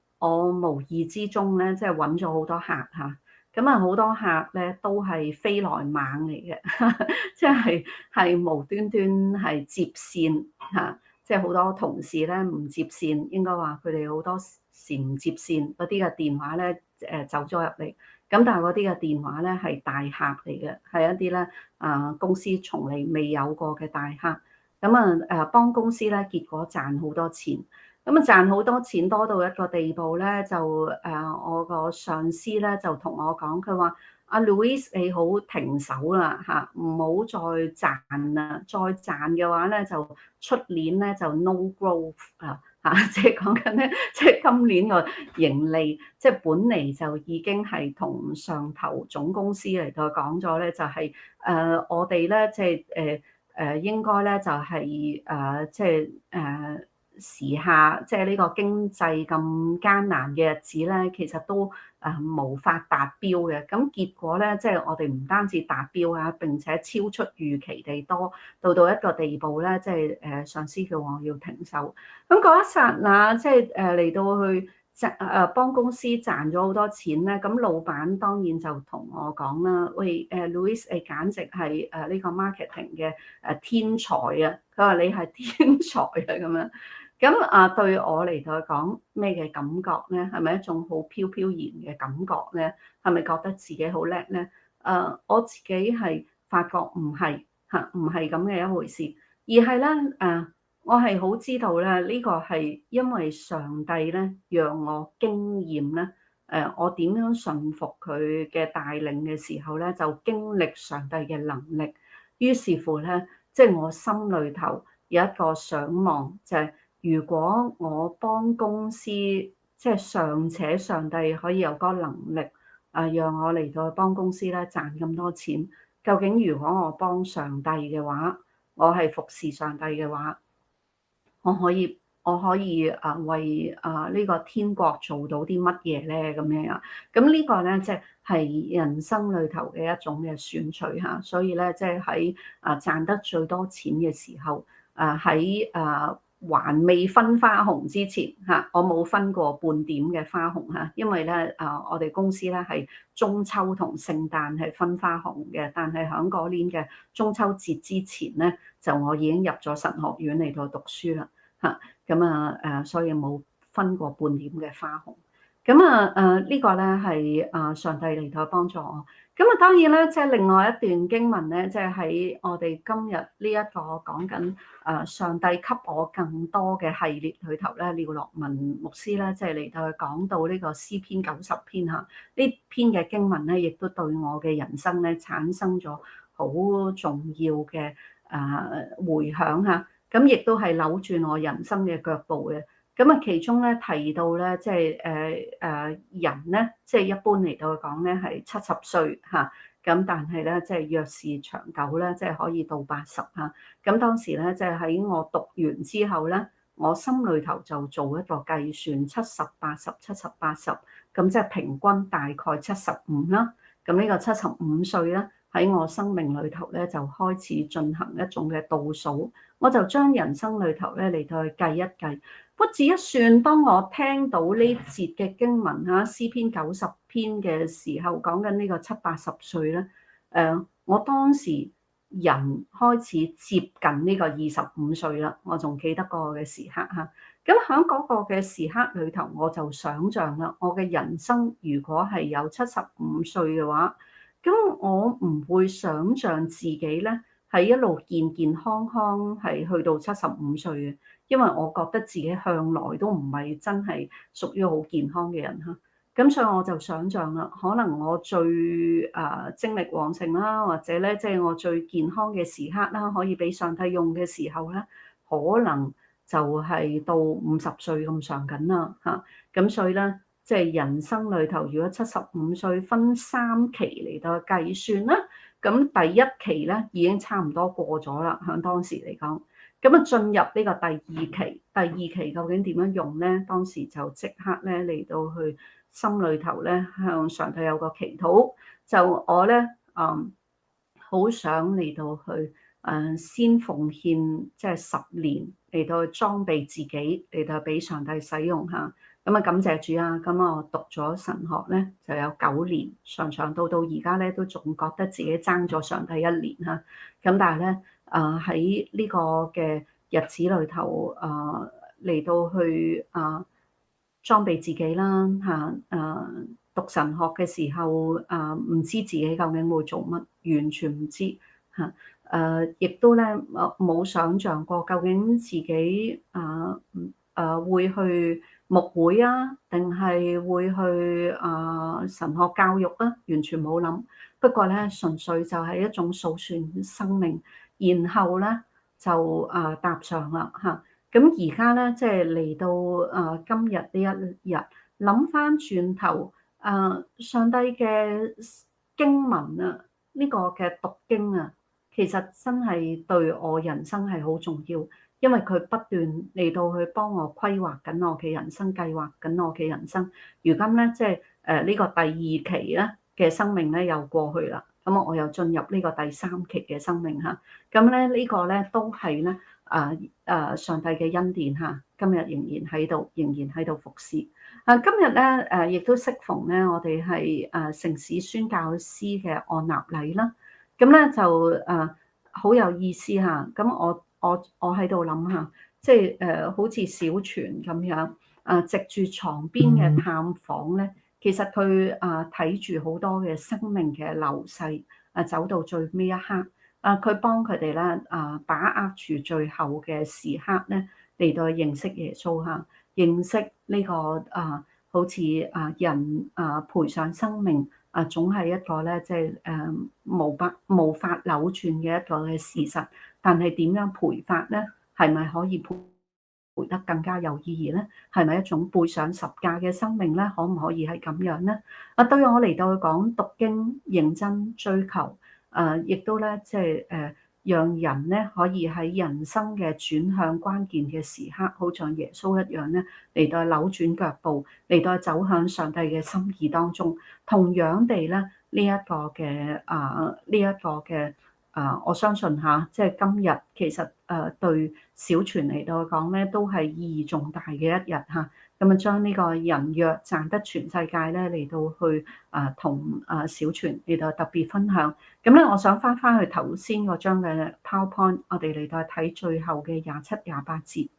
S1: 無意之中咧，即係揾咗好多客嚇。咁啊好多客咧都係飛來猛嚟嘅，即係無端端係接線嚇，即係好多同事咧唔接線，應該話佢哋好多時唔接線嗰啲嘅電話咧走咗入嚟，咁但係嗰啲嘅電話咧係大客嚟嘅，係一啲咧公司從嚟未有過嘅大客，咁幫公司咧結果賺好多錢。咁啊賺好多錢多到一個地步咧，就我個上司咧就同我講，佢話阿 Louise 你好停手啦嚇，唔好再賺啦，再賺嘅話咧就出年咧就 no growth 啊嚇，即係講緊咧，即係今年個盈利，即係本嚟就已經係同上頭總公司嚟到講咗咧，就係我哋咧即係應該咧就係即係時下即係呢個經濟咁艱難嘅日子咧，其實都無法達標嘅。咁結果咧，即係我哋唔單止達標啊，並且超出預期地多，到一個地步咧，即係上司叫我要停手。咁嗰一剎那，即係嚟到去幫公司賺咗好多錢咧。咁老闆當然就同我講啦，喂Louise 你簡直係呢個 marketing 嘅天才啊！佢話你係天才啊咁樣。咁對我嚟到講咩嘅感覺咧？係咪一種好飄飄然嘅感覺咧？係咪覺得自己好叻咧？我自己係發覺唔係嚇，唔係咁嘅一回事，而係咧我係好知道咧，呢個係因為上帝咧讓我經驗咧我點樣順服佢嘅帶領嘅時候咧，就經歷上帝嘅能力。於是乎咧，即係我心裏頭有一個想望，就係如果我幫公司，即係尚且上帝可以有嗰個能力讓我嚟到幫公司咧賺咁多錢，究竟如果我幫上帝嘅話，我係服侍上帝嘅話，我可以為呢個天國做到啲乜嘢咧？咁樣啊，咁呢個咧即係人生裏頭嘅一種嘅選取嚇，所以咧即係喺賺得最多錢嘅時候，喺還未分花紅之前嚇，我冇分過半點嘅花紅嚇，因為咧我哋公司咧係中秋同聖誕係分花紅嘅，但係喺嗰年嘅中秋節之前咧，就我已經入咗神學院嚟到讀書啦嚇，咁所以冇分過半點嘅花紅。咁呢個咧係上帝嚟到幫助我。咁當然咧，即係另外一段經文咧，即係喺我哋今日呢一個講緊上帝給我更多嘅系列裏頭咧，廖樂文牧師咧，即係嚟到去講到呢個詩篇90篇嚇，呢篇嘅經文咧，亦都對我嘅人生咧產生咗好重要嘅迴響嚇，咁亦都係扭轉我人生嘅腳步嘅。咁其中咧提到咧，即係人咧，即係一般嚟到講咧係70歲嚇，咁但係咧即係若是長久咧，即係可以到80嚇。咁當時咧即係喺我讀完之後咧，我心裏頭就做一個計算，70、80、70、80，咁即係平均大概75啦。咁呢個75歲咧喺我生命裏頭咧就開始進行一種嘅倒數，我就將人生裏頭咧嚟到去計一計。屈指一算，當我聽到呢節嘅經文嚇，詩篇90篇嘅時候，講緊呢個70、80歲咧，我當時人開始接近呢個25歲啦，我仲記得嗰個嘅時刻嚇。咁喺嗰個嘅時刻裏頭，我就想像啦，我嘅人生如果係有75歲嘅話，咁我唔會想像自己咧係一路健健康康係去到75歲嘅。因為我覺得自己向來都唔係真係屬於好健康嘅人嚇，咁所以我就想像啦，可能我最精力旺盛啦，或者咧即係我最健康嘅時刻啦，可以俾上帝用嘅時候咧，可能就係到50歲咁上緊啦嚇，咁所以咧即係人生裏頭，如果75歲分3期嚟到計算啦，咁第一期咧已經差唔多過咗啦，喺當時嚟講。咁進入呢個第二期，第二期究竟點樣用咧？當時就即刻咧嚟到去心裏頭咧向上帝有個祈禱，就我咧好想嚟到去先奉獻即係10年嚟到去裝備自己，嚟到俾上帝使用嚇。咁啊，感謝主啊！咁我讀咗神學咧就有9年，常常到而家咧都仲覺得自己爭咗上帝1年嚇。咁但係咧喺呢個嘅日子裏頭嚟到去裝備自己啦嚇讀神學嘅時候唔知自己究竟會做乜，完全唔知嚇。亦都咧冇想像過究竟自己會去牧會啊，定係會去神學教育啊，完全冇諗。不過咧，純粹就係一種數算生命，然後咧就踏上啦嚇。咁而家咧，即係嚟到今日呢一日，諗翻轉頭上帝嘅經文啊，呢個嘅讀經啊，其實真係對我人生係好重要。因為佢不斷嚟到去幫我規劃緊我嘅人生，計劃緊我嘅人生。如今咧，即係呢個第2期咧嘅生命咧又過去啦，咁我又進入呢個第3期嘅生命嚇。咁咧呢個咧都係咧上帝嘅恩典嚇。今日仍然喺度服侍。今日咧亦都適逢咧我哋係城市宣教師嘅按立禮啦。咁咧就好有意思嚇。咁我喺度諗下，即係好似小泉咁樣，藉住床邊嘅探訪咧，其實佢睇住好多嘅生命嘅流逝，走到最尾一刻，佢幫佢哋咧把握住最後嘅時刻咧，嚟到認識耶穌嚇，認識呢個好似人賠上生命總係一個咧，即係無法扭轉嘅一個嘅事實。但係點樣賠法咧？係咪可以賠得更加有意義咧？係咪一種背上十架嘅生命咧？可唔可以係咁樣咧？對我嚟到去講讀經認真追求，亦都咧即係讓人咧可以喺人生嘅轉向關鍵嘅時刻，好像耶穌一樣咧嚟到扭轉腳步，嚟到走向上帝嘅心意當中。同樣地咧，呢一個嘅我相信嚇，即係今日其實對小泉嚟到講咧，都係意義重大嘅一日嚇。咁啊，將呢個人若賺得全世界咧，嚟到去同小泉嚟到特別分享。咁咧，我想翻去頭先嗰張嘅 PowerPoint，我哋嚟到睇最後嘅27、28節。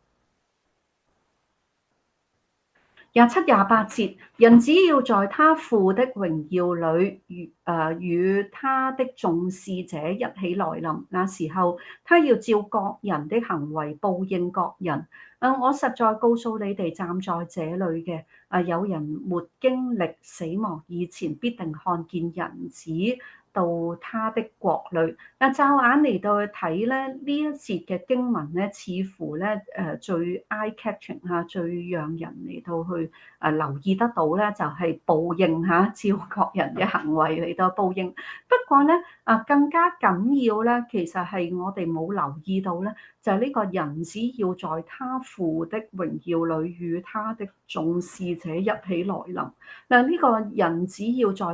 S1: 27、28節，人只要在他父的榮耀裏與他的眾使者一起來臨，那時候他要照各人的行為報應各人。我實在告訴你哋，站在這裏嘅有人沒經歷死亡以前，必定看見人子到他的國裏。驟眼嚟到去睇咧，呢一節嘅經文咧，似乎咧最 eye-catching 嚇，最讓人嚟到去留意得到咧，就係報應嚇，照各人嘅行為嚟到報應。不過咧更加緊要咧，其實係我哋冇留意到咧，就係呢個人只要在他父的榮耀裏與他的眾使者一起來臨。呢個人只要在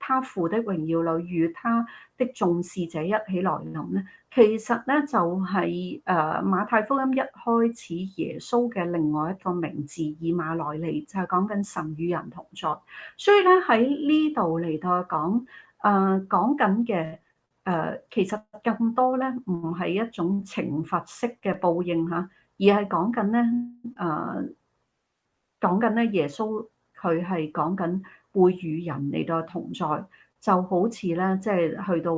S1: 他父的榮耀裏與他的眾使者一起來臨咧，其實咧就係馬太福音一開始耶穌嘅另外一個名字以馬內利，就係講緊神與人同在。所以咧喺呢度嚟到講講緊嘅其實更多咧唔係一種懲罰式嘅報應嚇，而係講緊咧耶穌佢係講緊會與人嚟到同在，就好似咧即係去到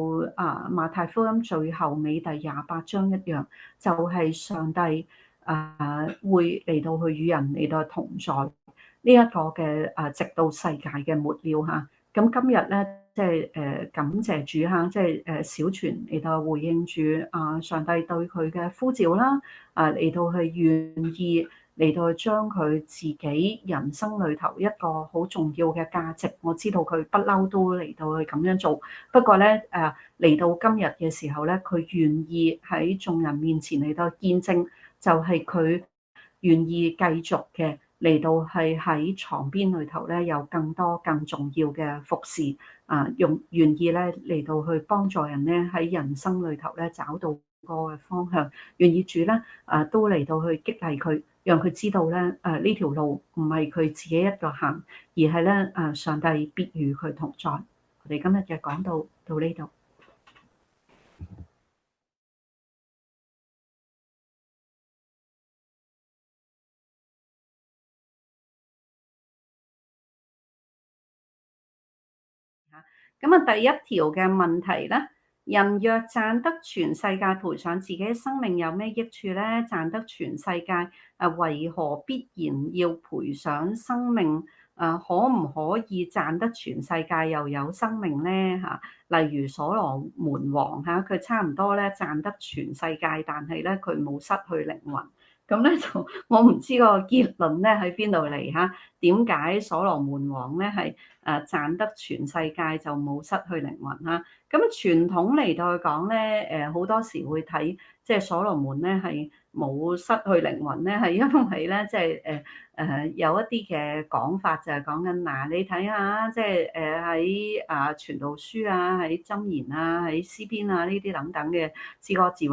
S1: 馬太福音最後尾第28章一樣，就係上帝會嚟到去與人嚟到同在呢一個嘅直到世界嘅末了嚇。咁今日咧即係感謝主嚇，即係小泉嚟到回應住上帝對佢嘅呼召啦，嚟到去願意嚟到去將佢自己人生裏頭一個好重要嘅價值，我知道佢不嬲都嚟到去咁樣做。不過咧嚟到今日嘅時候咧，佢願意喺眾人面前嚟到見證，就係佢願意繼續嘅嚟到係喺床邊裏頭咧有更多更重要嘅服侍願意咧嚟到去幫助人咧喺人生裏頭咧找到個嘅方向，願意主咧都嚟到去激勵佢，讓佢知道咧呢條路唔係佢自己一個行，而係咧上帝必與佢同在。我哋今日嘅講道到呢度。咁啊，第一條嘅問題咧，人若賺得全世界，賠上自己生命有咩益處咧？賺得全世界，為何必然要賠上生命？可唔可以賺得全世界又有生命咧？嚇，例如所羅門王嚇，佢差唔多咧賺得全世界，但係咧佢冇失去靈魂。咁咧就我唔知個結論咧喺邊度嚟嚇？點解所羅門王咧係賺得全世界就冇失去靈魂啦？咁傳統嚟到去講咧，好多時會睇即係所羅門咧係冇失去靈魂咧，係因為咧即係有一啲嘅講法就係講緊嗱，你睇下即係喺傳道書啊、喺箴言啊、喺詩篇啊呢啲等等嘅詩歌智慧。